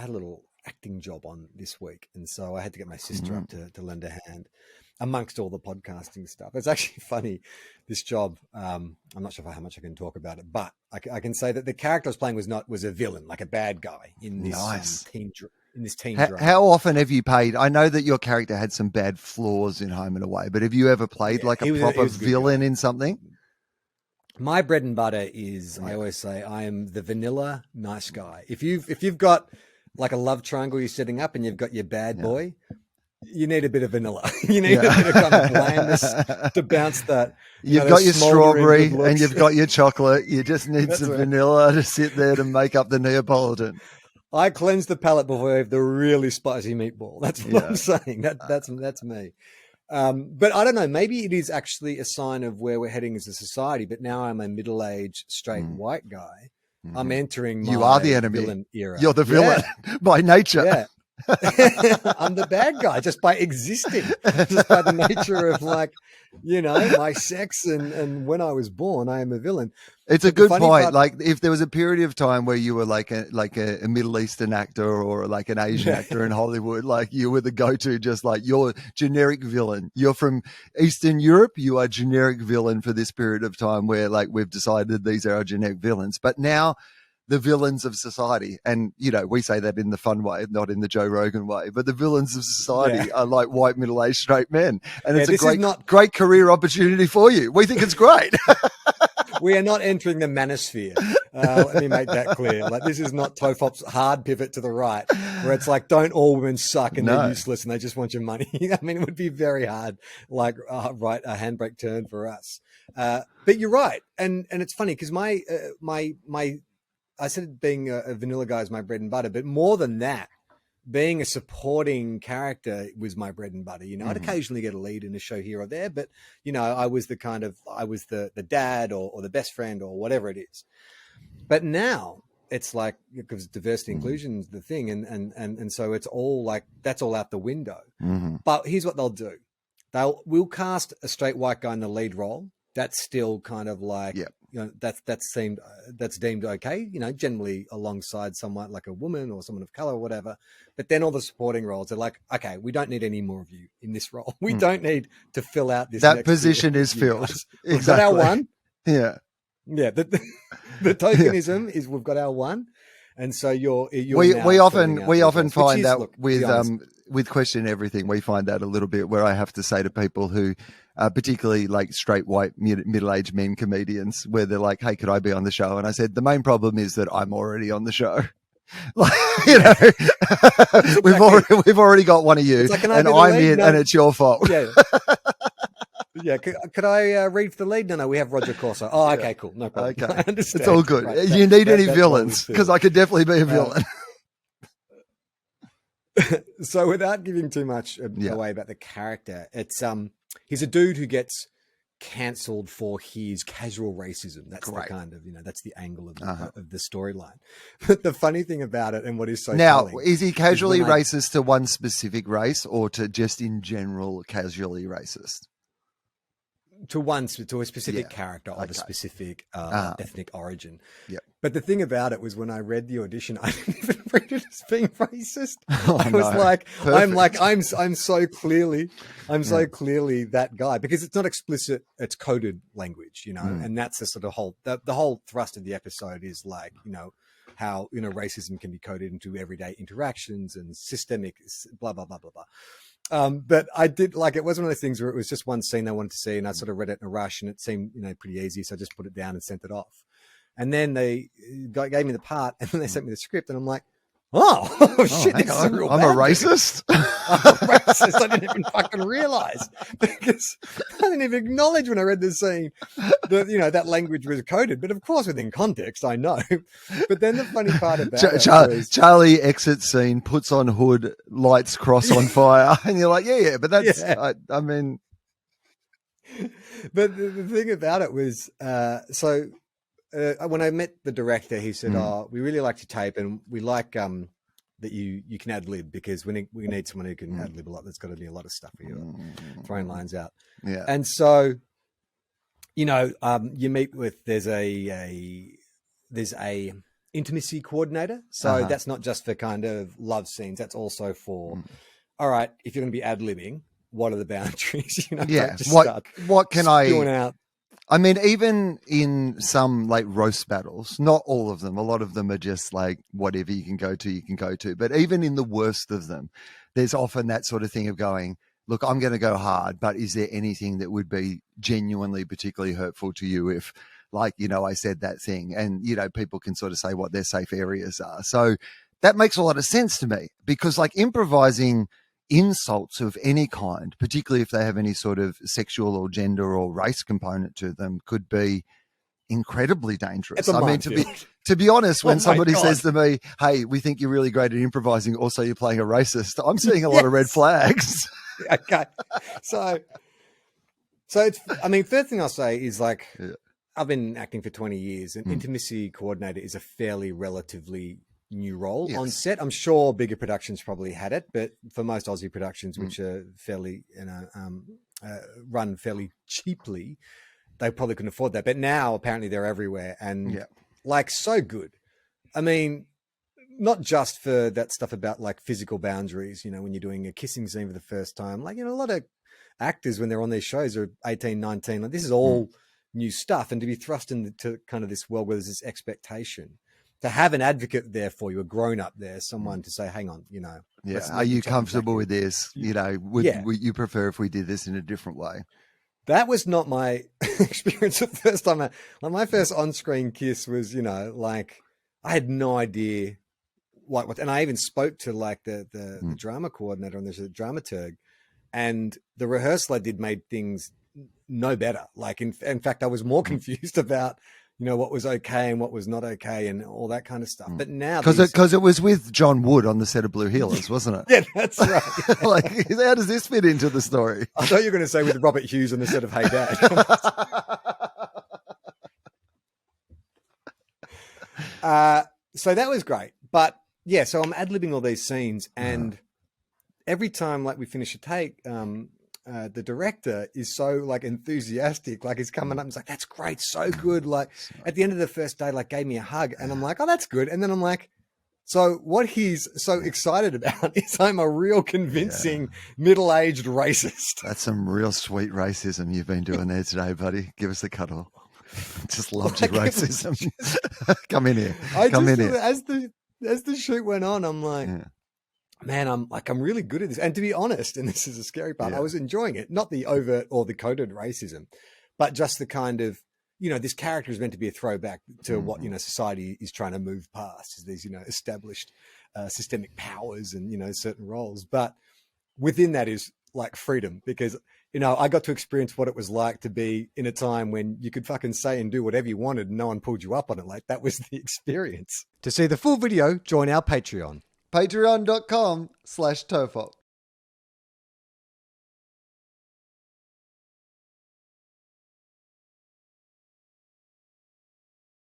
had a little acting job on this week, and so I had to get my sister up to lend a hand amongst all the podcasting stuff. It's actually funny, this job. I'm not sure how much I can talk about it, but I can say that the character I was playing was a villain, like a bad guy in this teen drama. How often have you played? I know that your character had some bad flaws in Home and Away, but have you ever played like a proper villain in something? My bread and butter is, I always say, I am the vanilla nice guy. If you've got like a love triangle you're setting up and you've got your bad boy, you need a bit of vanilla. You need a bit of kind of blandness to bounce that. You've got your strawberry and you've got your chocolate. You just need some vanilla to sit there to make up the Neapolitan. I cleanse the palate before I have the really spicy meatball. That's what I'm saying. That's me. But I don't know. Maybe it is actually a sign of where we're heading as a society. But now I'm a middle-aged, straight white guy. I'm entering my you are the enemy. Villain era. You're the villain by nature. Yeah. I'm the bad guy just by existing, just by the nature of my sex and when I was born, I am a villain. It's a good point. Like if there was a period of time where you were like a Middle Eastern actor or like an Asian actor in Hollywood, like you were the go-to, just like you're generic villain. You're from Eastern Europe. You are generic villain for this period of time where like we've decided these are our generic villains. But now the villains of society, and we say that in the fun way, not in the Joe Rogan way, but the villains of society are like white middle-aged straight men, and it's a great career opportunity for you. We think it's great. We are not entering the manosphere. Let me make that clear. Like this is not Tofop's hard pivot to the right, where it's like, don't all women suck and they're useless and they just want your money. I mean, it would be very hard, like a handbrake turn for us. But you're right, and it's funny because my I said being a vanilla guy is my bread and butter, but more than that, being a supporting character was my bread and butter. I'd occasionally get a lead in a show here or there, but I was the dad or the best friend or whatever it is. But now it's like, because diversity inclusion is the thing, and so it's all like that's all out the window. But here's what they'll do: we'll cast a straight white guy in the lead role. That's still kind of like that's deemed okay, generally alongside someone like a woman or someone of color or whatever. But then all the supporting roles are like, okay, we don't need any more of you in this role. We don't need to fill out this. That position is filled. Exactly. We've got our one. Yeah. The tokenism is we've got our one. And so we often find that with Question Everything, we find that a little bit where I have to say to people who particularly like straight white middle-aged men comedians, where they're like, hey, could I be on the show? And I said, the main problem is that I'm already on the show. Like, we've already got one of you, and I'm in, and it's your fault. Yeah. Could I read for the lead? No, we have Roger Corso. Oh, okay, cool. No problem. Okay. I understand. It's all good. Right. You need any villains? Because I could definitely be a villain. So without giving too much away about the character, it's he's a dude who gets cancelled for his casual racism. That's the kind of, that's the angle of the storyline. But the funny thing about it, and what is so telling, is he casually racist to one specific race, or to just in general casually racist? To a specific character of a specific ethnic origin. Yeah. But the thing about it was when I read the audition, I didn't even read it as being racist. I was like, perfect. I'm so clearly that guy, because it's not explicit, it's coded language, and that's the sort of the whole thrust of the episode is like, how, racism can be coded into everyday interactions and systemic blah, blah, blah, blah, blah. But I did it was one of those things where it was just one scene I wanted to see, and I sort of read it in a rush, and it seemed, pretty easy. So I just put it down and sent it off. And then they gave me the part, and then they sent me the script, and I'm like, oh shit, this is a real I'm a racist. I'm a racist. I didn't even fucking realize, because I didn't even acknowledge when I read the scene that, that language was coded. But of course, within context, I know. But then the funny part about it Charlie exits scene, puts on hood, lights cross on fire, and you're like, yeah, but that's, I mean. But the thing about it was, when I met the director, he said, "Oh, we really like your tape, and we like that you can ad lib, because we need someone who can ad lib a lot. There's got to be a lot of stuff for you, throwing lines out." Yeah. And so, you meet with there's a intimacy coordinator. So that's not just for kind of love scenes. That's also for, all right, if you're going to be ad-libbing, what are the boundaries? You know, yeah. just What can I spewing out. I mean, even in some like roast battles, not all of them, a lot of them are just like whatever you can go to. But even in the worst of them, there's often that sort of thing of going, look, I'm going to go hard, but is there anything that would be genuinely particularly hurtful to you if, like, you know, I said that thing? And, you know, people can sort of say what their safe areas are. So that makes a lot of sense to me, because like improvising insults of any kind, particularly if they have any sort of sexual or gender or race component to them, could be incredibly dangerous. I mean, to be honest, when somebody says to me, hey, we think you're really great at improvising, also you're playing a racist, I'm seeing a lot of red flags. Okay. So it's, I mean, first thing I'll say is like, I've been acting for 20 years and intimacy coordinator is a fairly relatively new role on set. I'm sure bigger productions probably had it, but for most Aussie productions, which are fairly, you know, run fairly cheaply, they probably couldn't afford that. But now apparently they're everywhere and like so good. I mean, not just for that stuff about like physical boundaries, you know, when you're doing a kissing scene for the first time, like, you know, a lot of actors when they're on these shows are 18, 19, like this is all new stuff. And to be thrust into kind of this world where there's this expectation, to have an advocate there for you, a grown up there, someone to say, hang on, you know. Are you comfortable with this? You know, would you prefer if we did this in a different way? That was not my experience the first time. Like my first on-screen kiss was, you know, like I had no idea what, and I even spoke to like the drama coordinator and there's a dramaturg, and the rehearsal I did made things no better. Like in fact, I was more confused about, you know, what was okay and what was not okay and all that kind of stuff. But now, because it was with John Wood on the set of Blue Heelers, wasn't it? Yeah, that's right. Like, how does this fit into the story? I thought you were going to say with Robert Hughes on the set of Hey Dad. So that was great. But yeah, so I'm ad-libbing all these scenes, and every time like we finish a take, the director is so like enthusiastic, like he's coming up and he's like, that's great, so good. Like at the end of the first day, like gave me a hug, and I'm like, oh, that's good. And then I'm like, so what he's so excited about is I'm a real convincing middle-aged racist. That's some real sweet racism you've been doing there today, buddy. Give us a cuddle. Just loved your racism. Come in here. Come in here. As the shoot went on, I'm like, man, I'm really good at this. And to be honest, and this is a scary part, I was enjoying it. Not the overt or the coded racism, but just the kind of, you know, this character is meant to be a throwback to what, you know, society is trying to move past, is these, you know, established systemic powers and, you know, certain roles. But within that is like freedom, because, you know, I got to experience what it was like to be in a time when you could fucking say and do whatever you wanted and no one pulled you up on it. Like that was the experience. To see the full video, join our Patreon. Patreon.com/Tofop.